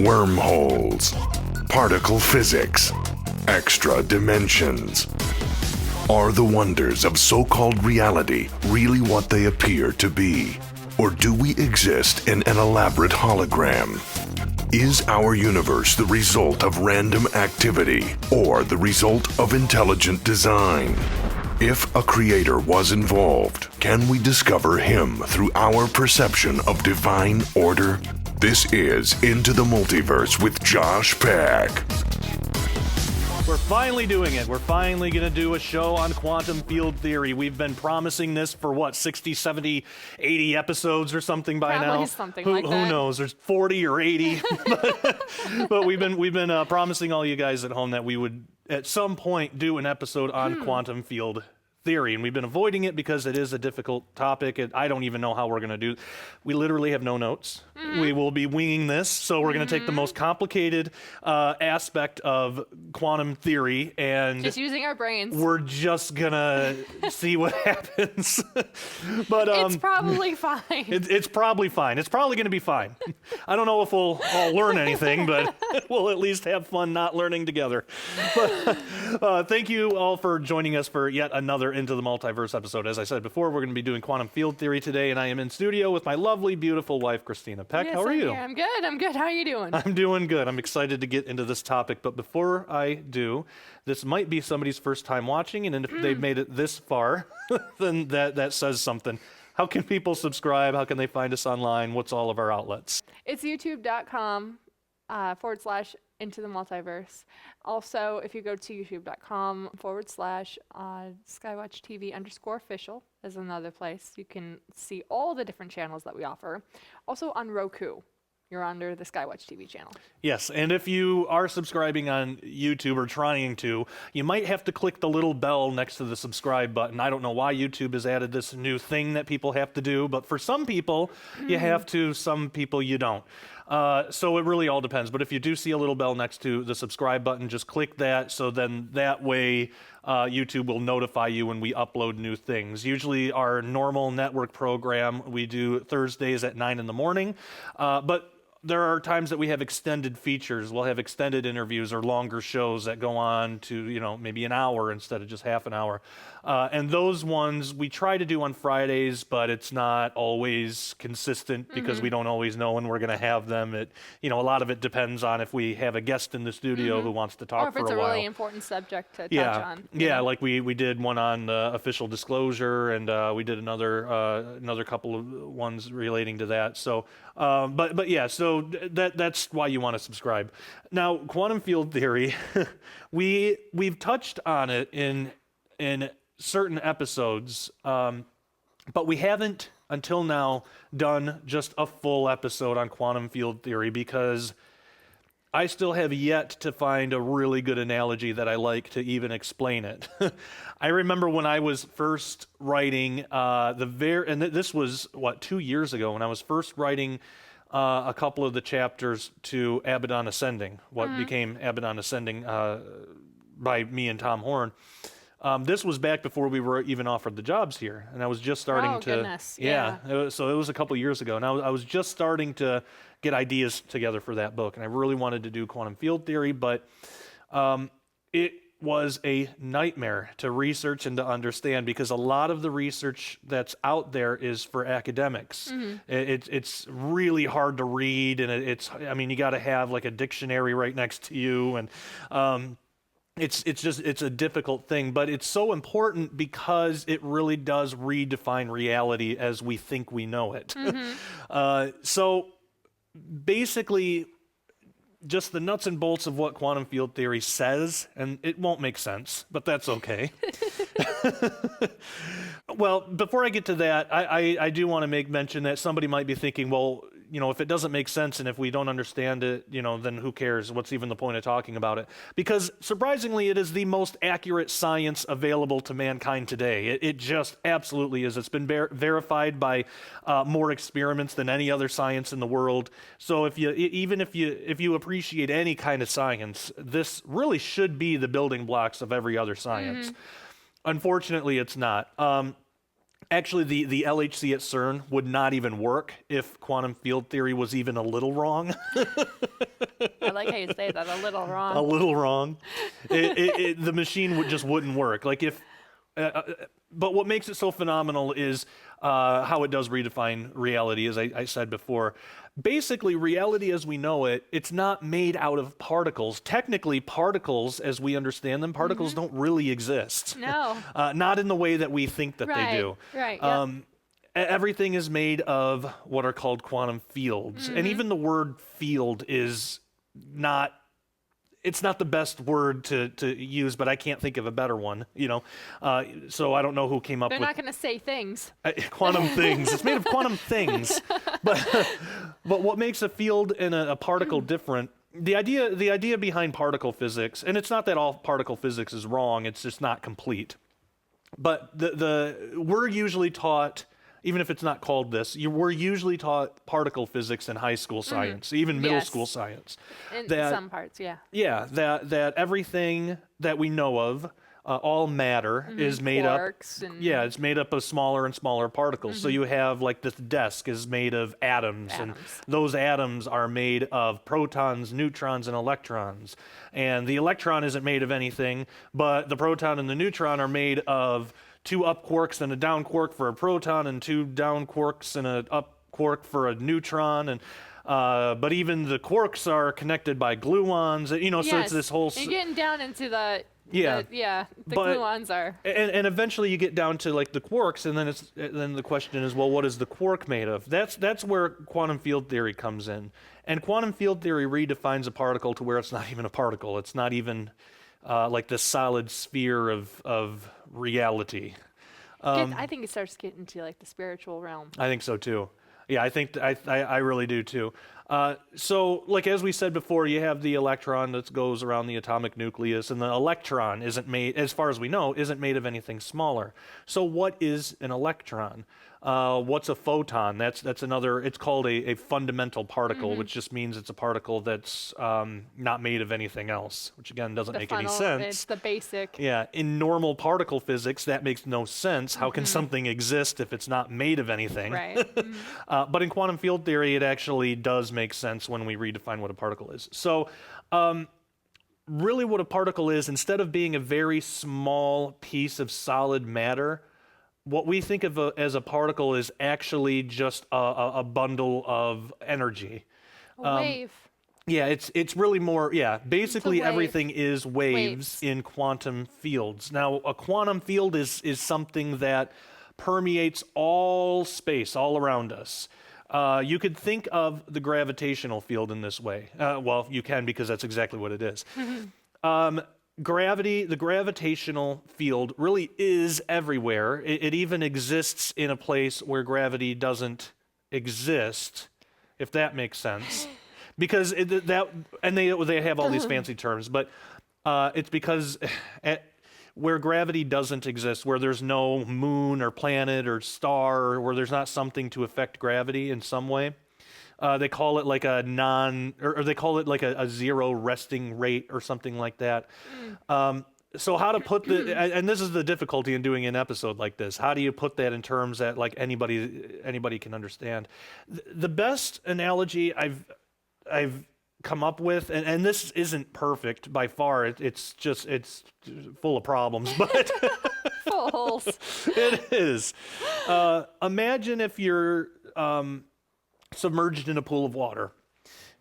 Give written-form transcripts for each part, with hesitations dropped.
wormholes, particle physics, extra dimensions. Are the wonders of so-called reality really what they appear to be? Or do we exist in an elaborate hologram? Is our universe the result of random activity or the result of intelligent design? If a creator was involved, can we discover him through our perception of divine order? This is Into the Multiverse with Josh Peck. We're finally doing it. We're finally going to do a show on quantum field theory. We've been promising this for, 60, 70, 80 episodes or something by Probably now? Something like that. Who knows? There's 40 or 80. but we've been promising all you guys at home that we would, at some point, do an episode on quantum field theory, and we've been avoiding it because it is a difficult topic. I don't even know how we're going to do. We literally have no notes. We will be winging this, so we're going to take the most complicated aspect of quantum theory and just using our brains. We're just gonna see what happens. But it's probably fine. It's probably fine. It's probably going to be fine. I don't know if we'll all learn anything, but we'll at least have fun not learning together. But thank you all for joining us for yet another Into the Multiverse episode. As I said before, we're going to be doing quantum field theory today, and I am in studio with my lovely, beautiful wife, Christina Peck. Yes, how are you? I'm good. How are you doing? I'm doing good. I'm excited to get into this topic, but before I do, this might be somebody's first time watching, and if they've made it this far, then that says something. How can people subscribe? How can they find us online? What's all of our outlets? It's youtube.com /Into the Multiverse. Also, if you go to youtube.com /Skywatch TV _official is another place. You can see all the different channels that we offer. Also on Roku. You're under the Skywatch TV channel. Yes, and if you are subscribing on YouTube or trying to, you might have to click the little bell next to the subscribe button. I don't know why YouTube has added this new thing that people have to do, but for some people, you have to, some people you don't. So it really all depends. But if you do see a little bell next to the subscribe button, just click that, so then that way YouTube will notify you when we upload new things. Usually our normal network program, we do Thursdays at 9 in the morning, but there are times that we have extended features. We'll have extended interviews or longer shows that go on to, maybe an hour instead of just half an hour. And those ones we try to do on Fridays, but it's not always consistent because we don't always know when we're going to have them. A lot of it depends on if we have a guest in the studio who wants to talk for a while. Or if it's a really important subject to touch on. Yeah, like we did one on official disclosure, and we did another couple of ones relating to that. So, so that's why you want to subscribe. Now, quantum field theory, we've touched on it in certain episodes, but we haven't until now done just a full episode on quantum field theory because I still have yet to find a really good analogy that I like to even explain it. I remember when I was first writing and this was 2 years ago, when I was first writing a couple of the chapters to Abaddon Ascending, what became Abaddon Ascending by me and Tom Horn. This was back before we were even offered the jobs here, and I was just starting to. Goodness. So it was a couple of years ago, and I was just starting to get ideas together for that book, and I really wanted to do quantum field theory, but it was a nightmare to research and to understand because a lot of the research that's out there is for academics. It's really hard to read, and you got to have like a dictionary right next to you, and it's a difficult thing, but it's so important because it really does redefine reality as we think we know it. So basically, just the nuts and bolts of what quantum field theory says, and it won't make sense, but that's okay. Well, before I get to that, I do want to make mention that somebody might be thinking, well, if it doesn't make sense and if we don't understand it, then who cares? What's even the point of talking about it? Because surprisingly, it is the most accurate science available to mankind today. It just absolutely is. It's been verified by more experiments than any other science in the world. So if you appreciate any kind of science, this really should be the building blocks of every other science. Unfortunately, it's not. Actually, the LHC at CERN would not even work if quantum field theory was even a little wrong. I like how you say that, a little wrong. A little wrong. The machine just wouldn't work. Like if, but what makes it so phenomenal is how it does redefine reality, as I said before. Basically, reality as we know it, it's not made out of particles. Technically, particles, as we understand them, particles don't really exist. No. Not in the way that we think that they do. Right, yep. Everything is made of what are called quantum fields. And even the word field is not, it's not the best word to use, but I can't think of a better one, so I don't know who came up They're with not going to say things. quantum things. It's made of quantum things. But what makes a field and a particle different, the idea behind particle physics, and it's not that all particle physics is wrong, it's just not complete. But we're usually taught, even if it's not called this, we're usually taught particle physics in high school science, even middle school science. In some parts, yeah. Yeah, that everything that we know of, all matter is made Quarks up. Yeah, it's made up of smaller and smaller particles. So you have like this desk is made of atoms, and those atoms are made of protons, neutrons, and electrons. And the electron isn't made of anything, but the proton and the neutron are made of 2 up quarks and a down quark for a proton, and 2 down quarks and a up quark for a neutron, and but even the quarks are connected by gluons. So it's this whole. You're getting down into the Yeah. the But- gluons are. And eventually you get down to like the quarks, and then the question is, well, what is the quark made of? That's where quantum field theory comes in. And quantum field theory redefines a particle to where it's not even a particle. It's not even like this solid sphere of reality. I think it starts getting to like the spiritual realm. I think so too. Yeah, I think I really do too. So, like as we said before, you have the electron that goes around the atomic nucleus, and the electron isn't made, as far as we know, isn't made of anything smaller. So, what is an electron? What's a photon? That's another. It's called a fundamental particle, which just means it's a particle that's not made of anything else, which again doesn't make any sense. It's the basic. Yeah, in normal particle physics, that makes no sense. How can something exist if it's not made of anything? Right. But in quantum field theory, it actually does make sense when we redefine what a particle is. So, really what a particle is, instead of being a very small piece of solid matter, what we think of as a particle is actually just a bundle of energy. A wave. Yeah, it's really more, basically wave. everything is waves in quantum fields. Now, a quantum field is something that permeates all space, all around us. You could think of the gravitational field in this way. Well, you can, because that's exactly what it is. Gravity, the gravitational field really is everywhere. It even exists in a place where gravity doesn't exist, if that makes sense. Because they have all these fancy terms, but it's because where gravity doesn't exist, where there's no moon or planet or star, or where there's not something to affect gravity in some way, they call it like a or they call it like a zero resting rate or something like that. So how to put and this is the difficulty in doing an episode like this. How do you put that in terms that like anybody can understand? The best analogy I've come up with, and this isn't perfect by far. It's full of problems, but Full holes. it is. Imagine if you're submerged in a pool of water.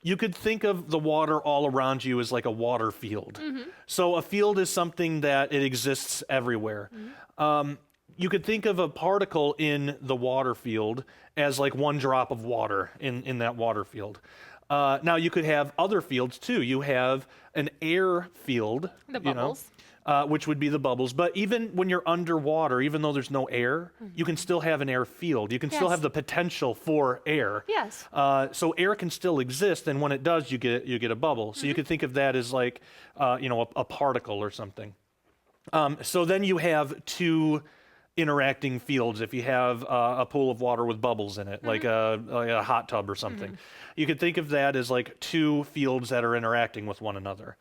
You could think of the water all around you as like a water field. So a field is something that it exists everywhere. You could think of a particle in the water field as like one drop of water in that water field. Now you could have other fields too. You have an air field, The bubbles. which would be the bubbles. But even when you're underwater, even though there's no air, you can still have an air field. You can still Yes. have the potential for air. Yes. So air can still exist, and when it does, you get a bubble. So you could think of that as like, a particle or something. So then you have two interacting fields. If you have a pool of water with bubbles in it, like a hot tub or something, you could think of that as like two fields that are interacting with one another.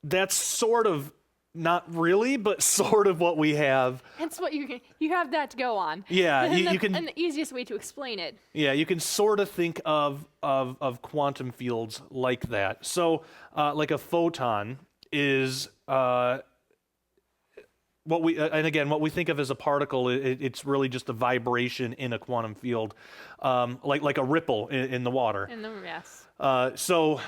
That's sort of not really, but sort of what we have. It's what you have that to go on. Yeah, and you can. And the easiest way to explain it. Yeah, you can sort of think of quantum fields like that. So, like a photon is what we and again what we think of as a particle. It's really just a vibration in a quantum field, like a ripple in the water. Yes. So.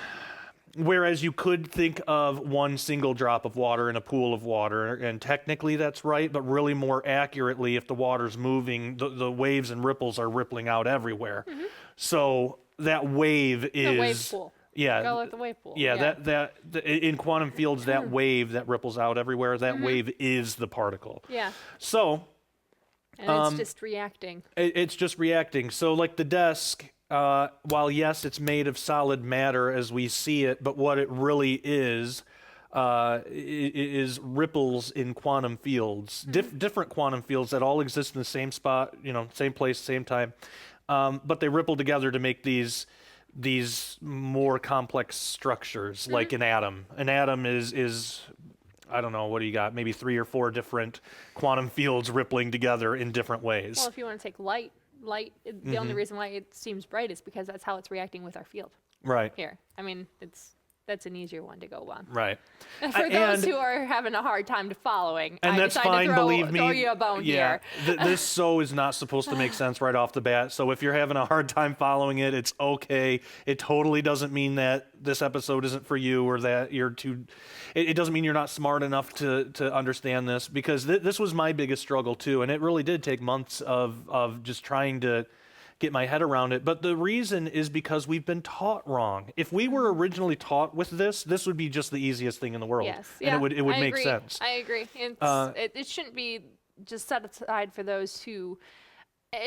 Whereas you could think of one single drop of water in a pool of water, and technically that's right, but really more accurately, if the water's moving, the waves and ripples are rippling out everywhere. Mm-hmm. So that wave is... The wave pool. Yeah. Go like the wave pool. Yeah, that in quantum fields, that wave that ripples out everywhere, that wave is the particle. Yeah. So... And it's just reacting. It's just reacting. So like the desk... while yes, it's made of solid matter as we see it, but what it really is ripples in quantum fields, different quantum fields that all exist in the same spot, same place, same time, but they ripple together to make these more complex structures, like an atom. An atom is I don't know, what do you got? Maybe 3 or 4 different quantum fields rippling together in different ways. Well, if you want to take light, the only reason why it seems bright is because that's how it's reacting with our field. Right. Here. I mean, that's an easier one to go on. Right. For those who are having a hard time following, and I that's decided fine, to throw believe me. throw you a bone here. This so is not supposed to make sense right off the bat. So if you're having a hard time following it, it's okay. It totally doesn't mean that this episode isn't for you or that you're too... It doesn't mean you're not smart enough to understand this, because this was my biggest struggle too, and it really did take months of just trying to get my head around it. But the reason is because we've been taught wrong. If we were originally taught with this would be just the easiest thing in the world. Yes. And it would make sense. I agree. It shouldn't be just set aside for those who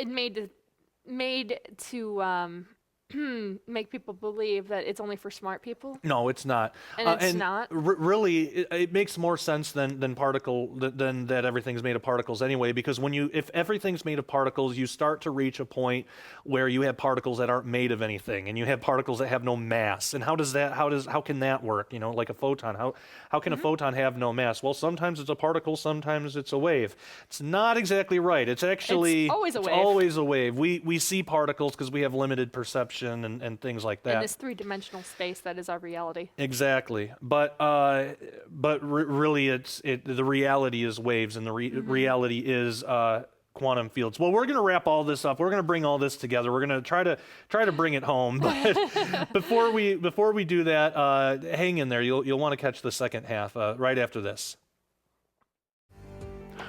made to make people believe that it's only for smart people. No, it's not. And it's not. Really, it makes more sense than that everything's made of particles anyway. Because if everything's made of particles, you start to reach a point where you have particles that aren't made of anything, and you have particles that have no mass. And how can that work? Like a photon. How can a photon have no mass? Well, sometimes it's a particle, sometimes it's a wave. It's not exactly right. It's actually always a wave. Always a wave. We see particles because we have limited perception and things like that. In this 3-dimensional space that is our reality. Exactly, but really, the reality is waves, and the reality is quantum fields. Well, we're going to wrap all this up. We're going to bring all this together. We're going to try to bring it home. But before we do that, hang in there. You'll want to catch the second half right after this.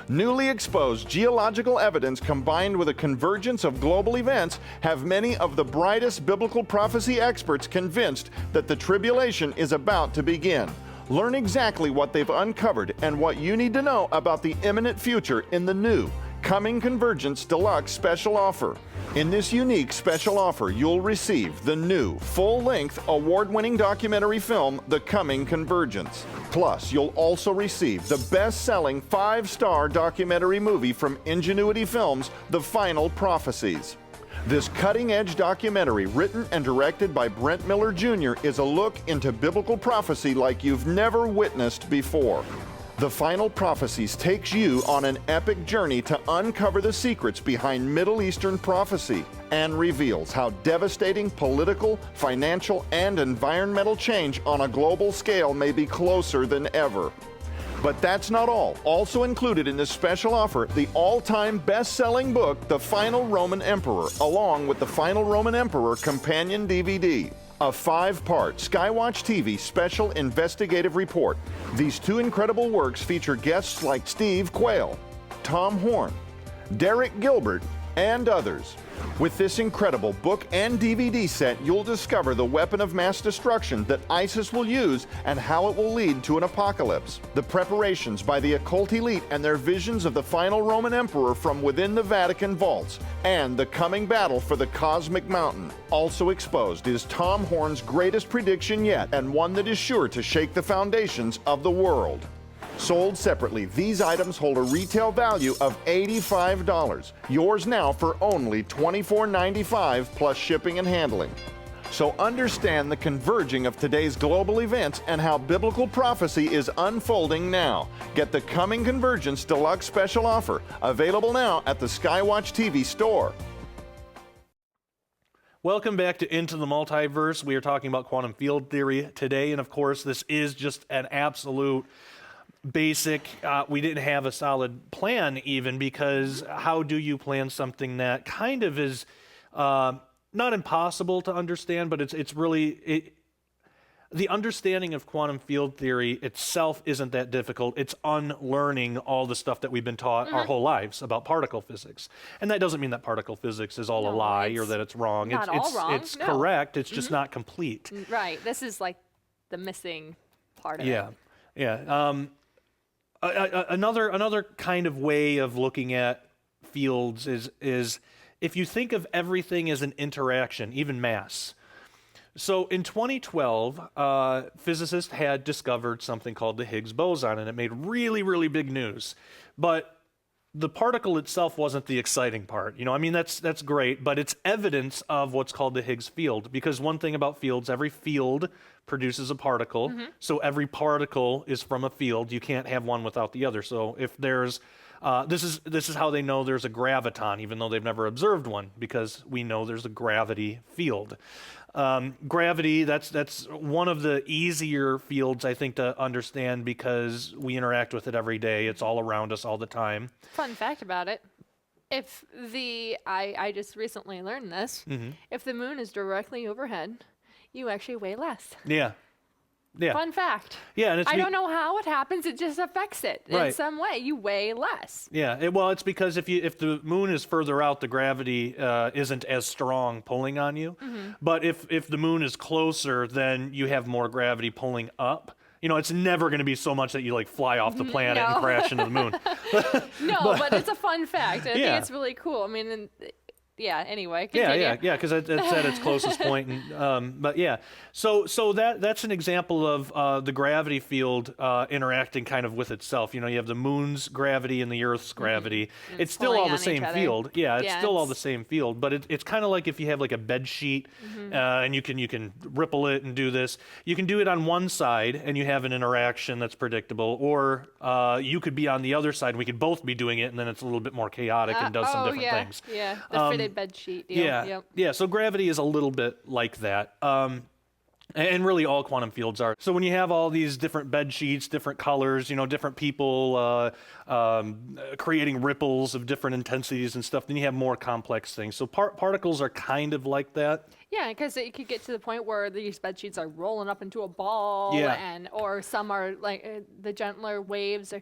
Newly exposed geological evidence combined with a convergence of global events have many of the brightest biblical prophecy experts convinced that the tribulation is about to begin. Learn exactly what they've uncovered and what you need to know about the imminent future in the new Coming Convergence Deluxe Special Offer. In this unique special offer, you'll receive the new, full-length, award-winning documentary film, The Coming Convergence. Plus, you'll also receive the best-selling 5-star documentary movie from Ingenuity Films, The Final Prophecies. This cutting-edge documentary, written and directed by Brent Miller Jr., is a look into biblical prophecy like you've never witnessed before. The Final Prophecies takes you on an epic journey to uncover the secrets behind Middle Eastern prophecy and reveals how devastating political, financial, and environmental change on a global scale may be closer than ever. But that's not all. Also included in this special offer, the all-time best-selling book, The Final Roman Emperor, along with the Final Roman Emperor companion DVD. A 5-part Skywatch TV special investigative report. These 2 incredible works feature guests like Steve Quayle, Tom Horn, Derek Gilbert, and others. With this incredible book and DVD set, you'll discover the weapon of mass destruction that ISIS will use and how it will lead to an apocalypse. The preparations by the occult elite and their visions of the final Roman emperor from within the Vatican vaults, and the coming battle for the cosmic mountain. Also exposed is Tom Horn's greatest prediction yet, and one that is sure to shake the foundations of the world. Sold separately, these items hold a retail value of $85. Yours now for only $24.95 plus shipping and handling. So understand the converging of today's global events and how biblical prophecy is unfolding now. Get the Coming Convergence Deluxe Special Offer, available now at the Skywatch TV store. Welcome back to Into the Multiverse. We are talking about quantum field theory today, and of course, this is just an absolute basic. We didn't have a solid plan even, because how do you plan something that kind of is not impossible to understand, but it's really the understanding of quantum field theory itself isn't that difficult. It's unlearning all the stuff that we've been taught our whole lives about particle physics. And that doesn't mean that particle physics is all a lie or that it's wrong. Not all wrong. It's correct. It's just not complete. Right. This is like the missing part of it. Yeah. Yeah. Another kind of way of looking at fields is if you think of everything as an interaction, even mass. So in 2012, physicists had discovered something called the Higgs boson, and it made really, really big news. But the particle itself wasn't the exciting part. I mean, that's great, but it's evidence of what's called the Higgs field. Because one thing about fields, every field produces a particle. So every particle is from a field. You can't have one without the other. So if there's this is how they know there's a graviton, even though they've never observed one, because we know there's a gravity field. Gravity, that's one of the easier fields, I think, to understand because we interact with it every day. It's all around us all the time. Fun fact about it. I just recently learned this. If the moon is directly overhead, you actually weigh less. Yeah. Yeah. Fun fact. Yeah, and I don't know how it happens. It just affects it in some way. You weigh less. Yeah. Well, it's because if the moon is further out, the gravity isn't as strong pulling on you. But if the moon is closer, then you have more gravity pulling up. It's never going to be so much that you like fly off the planet and crash into the moon. But it's a fun fact. I think it's really cool. I mean, anyway, continue. Because it's at its closest point. But yeah, so that's an example of the gravity field interacting kind of with itself. You have the moon's gravity and the Earth's gravity. It's still all the same field. Yeah, it's still all the same field, but it's kind of like if you have like a bed sheet and you can ripple it and do this. You can do it on one side and you have an interaction that's predictable, or you could be on the other side and we could both be doing it, and then it's a little bit more chaotic and does some different things. Yeah, the fitted bed sheet deal. Yeah. So gravity is a little bit like that. And really all quantum fields are. So when you have all these different bed sheets, different colors, different people creating ripples of different intensities and stuff, then you have more complex things. So particles are kind of like that. Yeah, because it could get to the point where these bed sheets are rolling up into a ball, or some are like the gentler waves are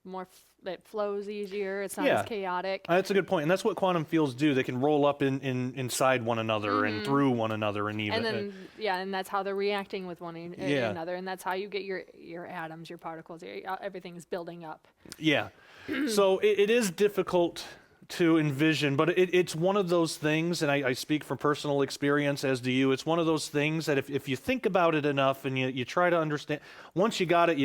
more. It flows easier. It's not as chaotic. That's a good point, and that's what quantum fields do. They can roll up inside one another and through one another, and even. And then and that's how they're reacting with one another, and that's how you get your atoms, your particles. Everything's building up. Yeah. So it is difficult to envision, but it's one of those things, and I speak from personal experience, as do you. It's one of those things that if you think about it enough and you try to understand, once you got it,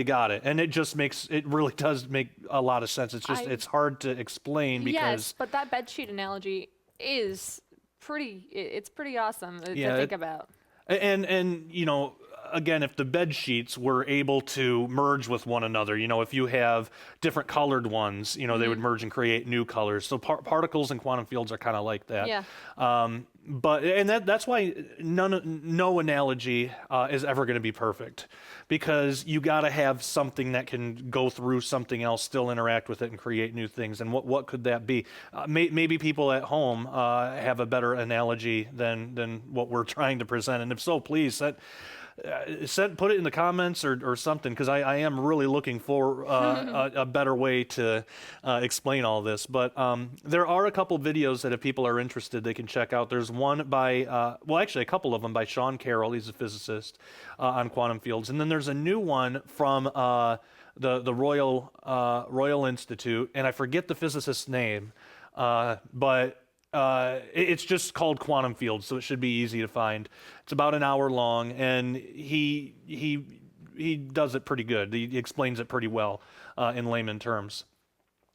and it really does make a lot of sense. It's just it's hard to explain because yes, but that bedsheet analogy is it's pretty awesome to think about. And again, if the bed sheets were able to merge with one another, if you have different colored ones, they would merge and create new colors. So particles and quantum fields are kind of like that. Yeah. That's why no analogy is ever going to be perfect, because you got to have something that can go through something else, still interact with it, and create new things. And what could that be? Maybe people at home have a better analogy than what we're trying to present. And if so, please put it in the comments or something, because I am really looking for a better way to explain all this. But there are a couple videos that if people are interested, they can check out. There's one by, actually a couple of them by Sean Carroll. He's a physicist on quantum fields. And then there's a new one from the Royal Institute, and I forget the physicist's name, but it's just called Quantum Fields, so it should be easy to find. It's about an hour long, and he does it pretty good. He explains it pretty well in layman terms.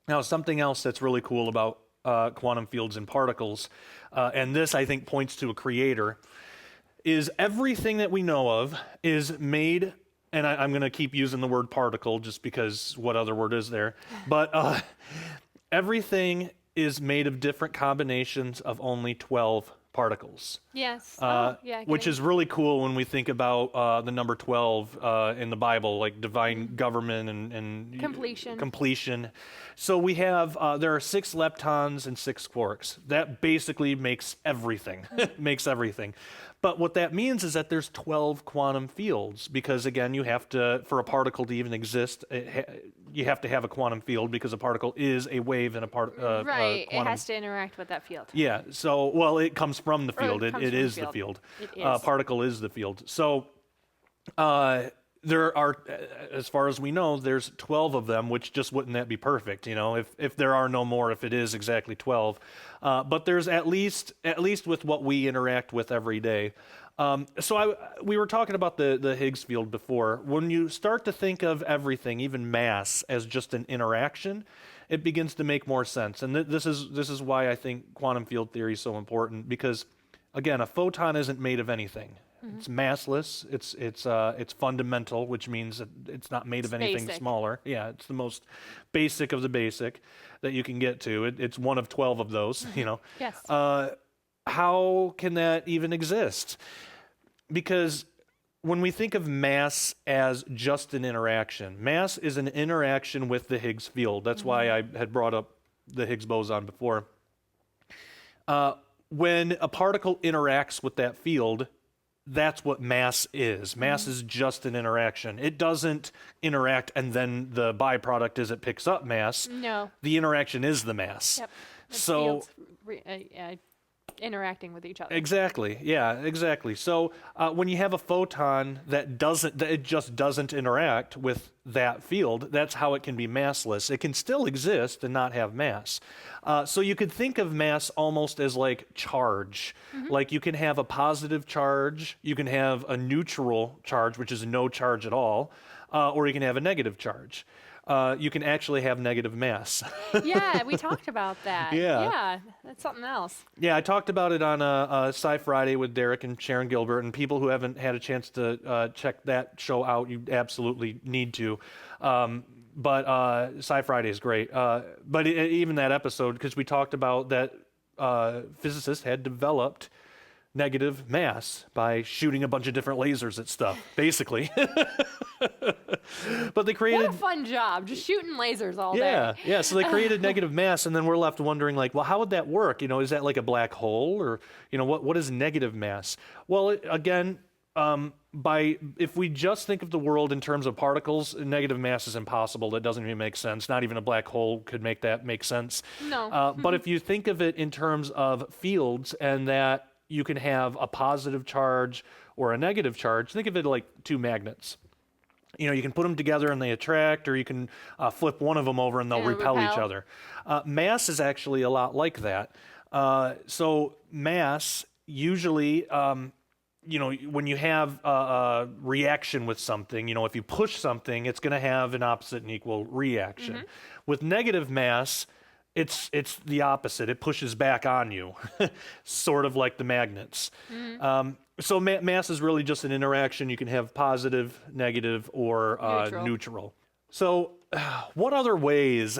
Now, something else that's really cool about quantum fields and particles, and this I think points to a creator. is everything that we know of is made, and I'm going to keep using the word particle just because what other word is there, but everything is made of different combinations of only 12 particles. Yes. Which is really cool when we think about the number 12 in the Bible, like divine government and completion. So we have, there are 6 leptons and 6 quarks. That basically makes everything, makes everything. But what that means is that there's 12 quantum fields because, again, you have to, for a particle to even exist, you have to have a quantum field because a particle is a wave in a right, it has to interact with that field. Yeah, so, well, it comes from the field. It is the field. It is. Particle is the field. So there are, as far as we know, there's 12 of them, which just wouldn't that be perfect, you know, if there are no more, if it is exactly 12. But there's at least with what we interact with every day. We were talking about the Higgs field before. When you start to think of everything, even mass, as just an interaction, it begins to make more sense. And this is why I think quantum field theory is so important, because, again, a photon isn't made of anything. It's massless. It's fundamental, which means that it's not made of anything smaller. Yeah, it's the most basic of the basic that you can get to. It's one of 12 of those. You know. Yes. How can that even exist? Because when we think of mass as just an interaction, mass is an interaction with the Higgs field. That's why I had brought up the Higgs boson before. When a particle interacts with that field, that's what mass is. Mass is just an interaction. It doesn't interact and then the byproduct is it picks up mass. No. The interaction is the mass. Yep. So interacting with each other. Exactly. Yeah, exactly. So when you have a photon that just doesn't interact with that field, that's how it can be massless. It can still exist and not have mass. So you could think of mass almost as like charge. Like you can have a positive charge, you can have a neutral charge, which is no charge at all, or you can have a negative charge. You can actually have negative mass. Yeah, we talked about that. Yeah, that's something else. Yeah, I talked about it on Sci Friday with Derek and Sharon Gilbert, and people who haven't had a chance to check that show out, you absolutely need to. But Sci Friday is great. But even that episode, because we talked about that physicists had developed negative mass by shooting a bunch of different lasers at stuff, basically. But they created... What a fun job, just shooting lasers all day. Yeah, so they created negative mass, and then we're left wondering, like, well, how would that work? You know, is that like a black hole? Or, you know, what is negative mass? Well, if we just think of the world in terms of particles, negative mass is impossible. That doesn't even make sense. Not even a black hole could make that make sense. No. But if you think of it in terms of fields and that you can have a positive charge or a negative charge, think of it like two magnets. You know, you can put them together and they attract, or you can flip one of them over and they'll repel each other. Mass is actually a lot like that. So mass usually, you know, when you have a reaction with something, you know, if you push something, it's going to have an opposite and equal reaction. With negative mass, it's the opposite. It pushes back on you, sort of like the magnets. So mass is really just an interaction. You can have positive, negative, or neutral. So what other ways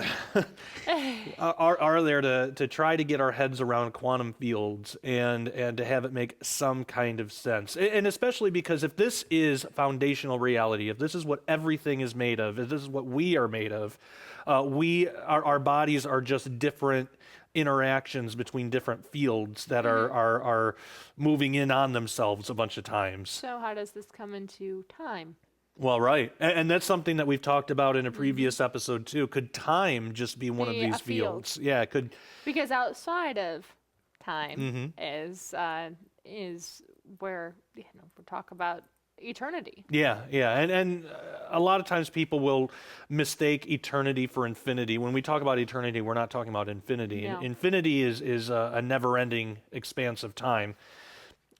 are there to try to get our heads around quantum fields and to have it make some kind of sense? And especially because if this is foundational reality, if this is what everything is made of, if this is what we are made of, our bodies are just different interactions between different fields that are moving in on themselves a bunch of times. So how does this come into time? Well, right. And that's something that we've talked about in a previous episode too. Could time just be one of these fields? Yeah, it could. Because outside of time is where, you know, we talk about eternity. Yeah. And a lot of times people will mistake eternity for infinity. When we talk about eternity, we're not talking about infinity. No. Infinity is a never-ending expanse of time.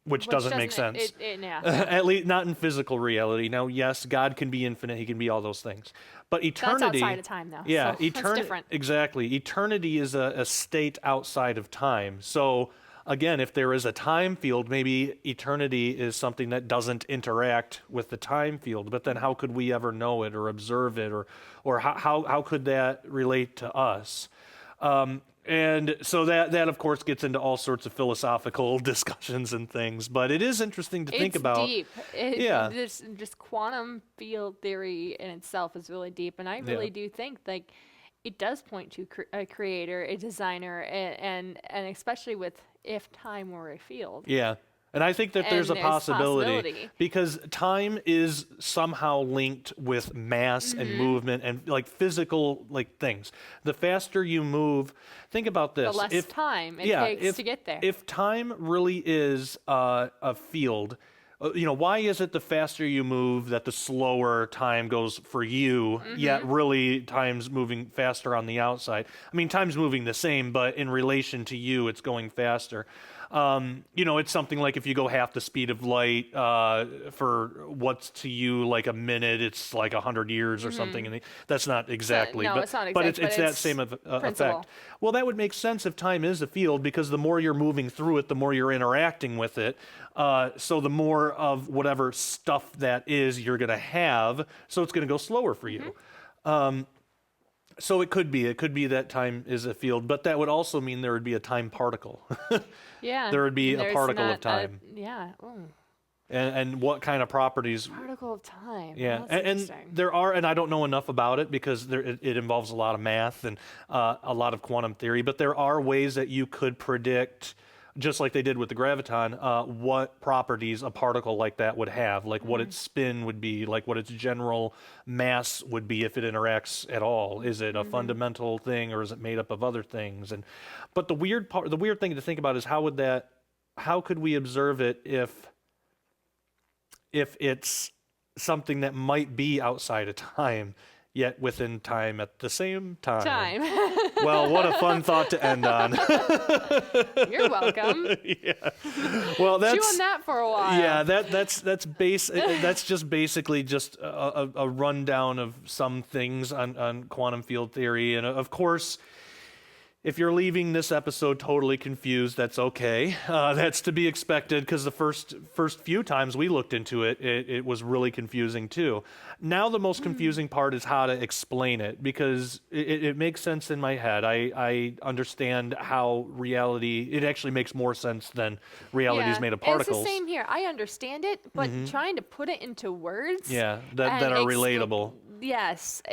Which doesn't make sense. At least not in physical reality. Now, yes, God can be infinite. He can be all those things. But eternity... That's outside of time, though. Yeah, so that's different. Exactly. Eternity is a state outside of time. So again, if there is a time field, maybe eternity is something that doesn't interact with the time field. But then how could we ever know it or observe it, or how could that relate to us? And so that of course gets into all sorts of philosophical discussions and things, but it is interesting to think about. It's deep. Just quantum field theory in itself is really deep, and I really do think like it does point to a creator, a designer, and especially with if time were a field. Yeah. And I think that there's a possibility because time is somehow linked with mass and movement and like physical like things. The faster you move, think about this. The less time it takes to get there. If time really is a field, why is it the faster you move that the slower time goes for you, yet really time's moving faster on the outside? I mean, time's moving the same, but in relation to you, it's going faster. It's something like if you go half the speed of light for what's to you like a minute, it's like 100 years or something. And that's not exactly. It's not exact, but it's that same effect. Well, that would make sense if time is a field because the more you're moving through it, the more you're interacting with it. So the more of whatever stuff that is you're going to have, so it's going to go slower for you. So it could be that time is a field, but that would also mean there would be a time particle. Yeah. There would be a particle of time. Ooh. And what kind of properties? Particle of time. Yeah, That's and there are, and I don't know enough about it because it involves a lot of math and a lot of quantum theory, but there are ways that you could predict, just like they did with the graviton, what properties a particle like that would have, like what its spin would be, like what its general mass would be if it interacts at all. Is it a fundamental thing or is it made up of other things? But the weird thing to think about is how could we observe it if it's something that might be outside of time, yet within time at the same time. Well, what a fun thought to end on. You're welcome. Yeah. Well, that's chew on that for a while. Yeah, that's just basically just a rundown of some things on quantum field theory, and of course, if you're leaving this episode totally confused, that's okay. That's to be expected because the first few times we looked into it, it was really confusing too. Now the most confusing part is how to explain it because it makes sense in my head. I understand how reality, it actually makes more sense than reality is made of particles. It's the same here. I understand it, but trying to put it into words that are relatable. Yes,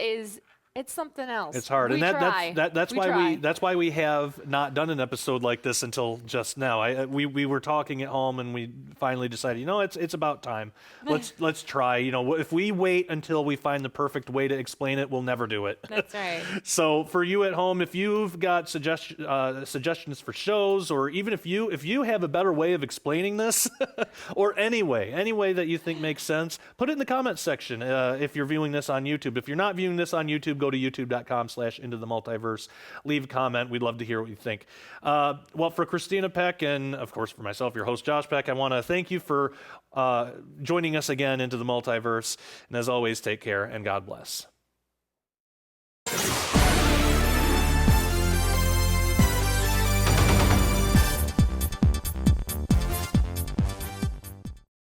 it's something else. It's hard, and that's why we have not done an episode like this until just now. We were talking at home, and we finally decided, it's about time. Let's try. If we wait until we find the perfect way to explain it, we'll never do it. That's right. So for you at home, if you've got suggestions for shows, or even if you have a better way of explaining this, or any way that you think makes sense, put it in the comments section. If you're viewing this on YouTube, if you're not viewing this on YouTube, go to youtube.com/IntoTheMultiverse. Leave a comment. We'd love to hear what you think. Well, for Christina Peck and, of course, for myself, your host, Josh Peck, I want to thank you for joining us again into the Multiverse. And as always, take care and God bless.